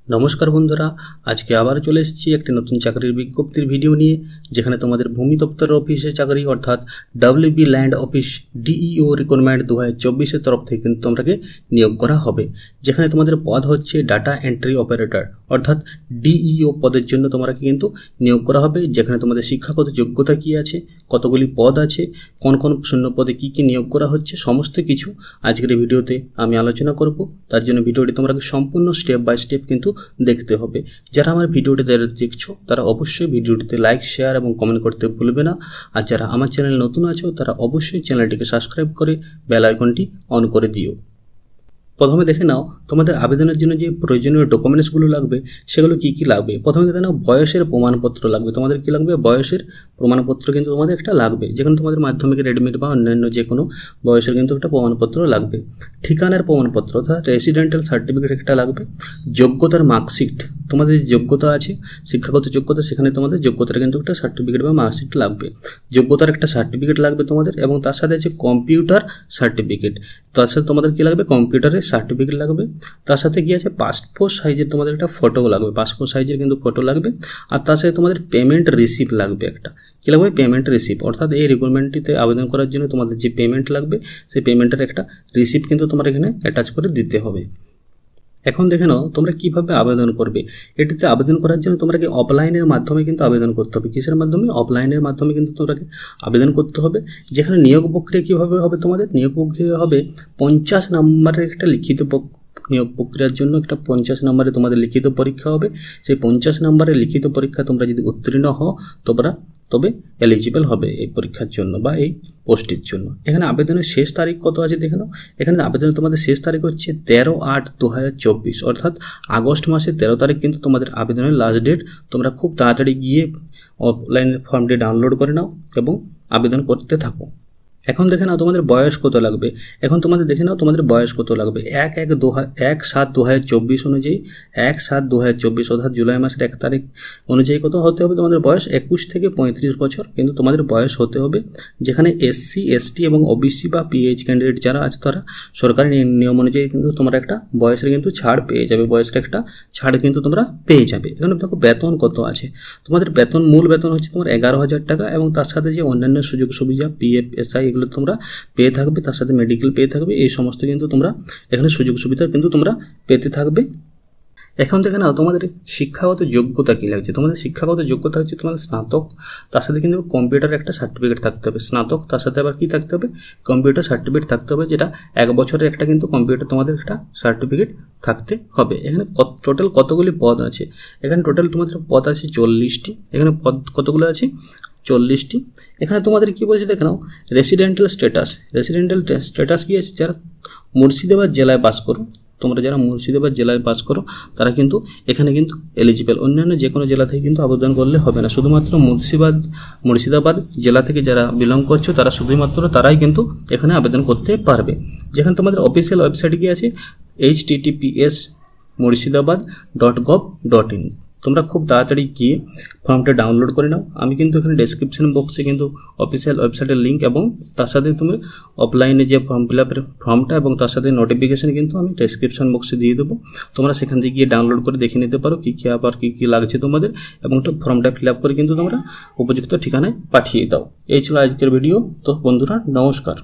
नमस्कार बंधुरा आज के आबार चले एक नतून चाकरिर विज्ञप्तिर भिडियो निये जेखाने तोमादेर भूमि दफ्तर अफिसे चाकरी अर्थात WB land office DEO recruitment 2024 एर तरफ थेके किन्तु तोमराके नियोग करा होबे। जेखाने तोमादेर पद होच्छे डाटा एंट्री ऑपारेटर अर्थात डीईओ पदेर जन्य तोमराके किन्तु नियोग करा होबे। जेखाने तोमादेर शिक्षागत योग्यता कि आछे, कतगुली पद आछे, कोन कोन शून्य पदे कि नियोग करा होच्छे समस्त किछु आजकेर भिडियोते आमि आलोचना करब। तार जन्य भिडियोटी तोमराके सम्पूर्ण स्टेप बाय स्टेप किन्तु देखते होबे। যারা আমার ভিডিওটি দেখছো তারা অবশ্যই ভিডিওটিতে লাইক শেয়ার এবং কমেন্ট করতে ভুলবে না। আর যারা আমার চ্যানেল নতুন আছো তারা অবশ্যই চ্যানেলটিকে সাবস্ক্রাইব করে বেল আইকনটি অন করে দিও। প্রথমে দেখে নাও তোমাদের আবেদনের জন্য যে প্রয়োজনীয় ডকুমেন্টসগুলো লাগবে সেগুলো কি কি লাগবে। প্রথমে দেখে নাও বয়সের প্রমাণপত্র লাগবে। তোমাদের কি লাগবে? বয়সের প্রমাণপত্র কিন্তু তোমাদের একটা লাগবে। যেখানে তোমাদের মাধ্যমিকের এডমিট বা অন্যান্য যে কোনো বয়সের কিন্তু একটা প্রমাণপত্র লাগবে। ঠিকানার প্রমাণপত্র অর্থাৎ রেসিডেন্টাল সার্টিফিকেট একটা লাগবে। যোগ্যতার মার্কশিট, তোমাদের যে যোগ্যতা আছে শিক্ষাগত যোগ্যতা সেখানে তোমাদের যোগ্যতার কিন্তু একটা সার্টিফিকেট বা মার্কশিট লাগবে। যোগ্যতার একটা সার্টিফিকেট লাগবে তোমাদের এবং তার সাথে আছে কম্পিউটার সার্টিফিকেট। তার সাথে তোমাদের কি লাগবে? কম্পিউটারের সার্টিফিকেট লাগবে। তার সাথে কি আছে? পাসপোর্ট সাইজের তোমাদের একটা ফটো লাগবে। পাসপোর্ট সাইজের কিন্তু ফটো লাগবে। আর তার সাথে তোমাদের পেমেন্ট রিসিপ্ট লাগবে একটা। কি লাগবে? পেমেন্ট রিসিপ্ট অর্থাৎ এই রিক্রুটমেন্টটিতে আবেদন করার জন্য তোমাদের যে পেমেন্ট লাগবে সেই পেমেন্টের একটা রিসিপ্ট কিন্তু তোমার এখানে অ্যাটাচ করে দিতে হবে। এখন দেখে নাও তোমরা কিভাবে আবেদন করবে। এটিতে আবেদন করার জন্য তোমরা কি অফলাইনের মাধ্যমে কিন্তু আবেদন করতে হবে। কিসের মাধ্যমে? অফলাইনের মাধ্যমে কিন্তু তোমরাকে আবেদন করতে হবে। যেখানে নিয়োগ প্রক্রিয়া কিভাবে হবে, তোমাদের নিয়োগ প্রক্রিয়া হবে 50 নম্বরের একটা লিখিত নিয়োগ প্রক্রিয়ার জন্য একটা 50 নম্বরে তোমাদের লিখিত পরীক্ষা হবে। সেই 50 নম্বরের লিখিত পরীক্ষা তোমরা যদি উত্তীর্ণ হও তবে এলিজিবল হবে এই পরীক্ষার জন্য বা এই পোস্টের জন্য। এখানে আবেদনের শেষ তারিখ কত আছে দেখে নাও। এখানে আবেদনের তোমাদের শেষ তারিখ হচ্ছে 13/8/2024 অর্থাৎ আগস্ট মাসের 13 তারিখ কিন্তু তোমাদের আবেদনের লাস্ট ডেট। তোমরা খুব তাড়াতাড়ি গিয়ে অফলাইন ফর্মটি ডাউনলোড করে নাও এবং আবেদন করতে থাকো। এখন দেখে নাও তোমাদের বয়স কত লাগবে। এখন তোমাদের দেখে নাও তোমাদের বয়স কত লাগবে। 1/7/2024 অনুযায়ী 1/7/2024 অর্থাৎ জুলাই মাসের 1 তারিখ অনুযায়ী কত হতে হবে? তোমাদের বয়স 21 থেকে 35 বছর কিন্তু তোমাদের বয়স হতে হবে। যেখানে এসসি এসটি এবং ওবিসি বা পিএইচ ক্যান্ডিডেট যারা আছে তারা সরকারি নিয়ম অনুযায়ী কিন্তু তোমরা একটা বয়সের কিন্তু ছাড় পেয়ে যাবে। বয়সের একটা ছাড় কিন্তু তোমরা পেয়ে যাবে। এখানে দেখো বেতন কত আছে। তোমাদের বেতন মূল বেতন হচ্ছে তোমার 11,000 টাকা এবং তার সাথে যে অন্যান্য সুযোগ সুবিধা পিএফ এসআই এগুলো তোমরা পেয়ে থাকবে। তার সাথে মেডিকেল পেয়ে থাকবে। এই সমস্ত কিন্তু তোমরা এখানে সুযোগ সুবিধা কিন্তু তোমরা পেতে থাকবে। এখন দেখে নাও তোমাদের শিক্ষাগত যোগ্যতা কি লাগছে। তোমাদের শিক্ষাগত যোগ্যতা হচ্ছে তোমাদের স্নাতক, তার সাথে কিন্তু কম্পিউটার একটা সার্টিফিকেট থাকতে হবে। স্নাতক তার সাথে আবার কি থাকতে হবে? কম্পিউটার সার্টিফিকেট থাকতে হবে, যেটা 1 বছরের একটা কিন্তু কম্পিউটার তোমাদের একটা সার্টিফিকেট থাকতে হবে। এখানে টোটাল কতগুলি পদ আছে? এখানে টোটাল তোমাদের পদ আছে 40টি। এখানে পদ কতগুলো আছে? 40টি। এখানে তোমাদের কি বলছে দেখে নাও। রেসিডেন্টাল স্ট্যাটাস কি আছে? যারা মুর্শিদাবাদ জেলায় বাস করো, তোমরা যারা মুর্শিদাবাদ জেলায় বাস করো তারা কিন্তু এখানে কিন্তু এলিজিবল। অন্যান্য যে কোনো জেলা থেকে কিন্তু আবেদন করলে হবে না। শুধুমাত্র মুর্শিদাবাদ জেলা থেকে যারা বিলং করছো তারা শুধুমাত্র তারাই কিন্তু এখানে আবেদন করতে পারবে। যেখানে তোমাদের অফিসিয়াল ওয়েবসাইট কি আছে? https://murshidabad.gov.in। তোমরা খুব তাড়াতাড়ি গিয়ে ফর্মটা ডাউনলোড করে নাও। আমি কিন্তু এখানে ডেসক্রিপশন বক্সে কিন্তু অফিসিয়াল ওয়েবসাইটের লিঙ্ক এবং তার সাথে তুমি অফলাইনে যে ফর্ম ফিল আপের ফর্মটা এবং তার সাথে নোটিফিকেশন কিন্তু আমি ডেসক্রিপশন বক্সে দিয়ে দেবো। তোমরা সেখান থেকে গিয়ে ডাউনলোড করে দেখে নিতে পারো কী কী লাগছে তোমাদের এবং ফর্মটা ফিল আপ করে কিন্তু তোমরা উপযুক্ত ঠিকানায় পাঠিয়ে দাও। এই ছিল আজকের ভিডিও। তো বন্ধুরা নমস্কার।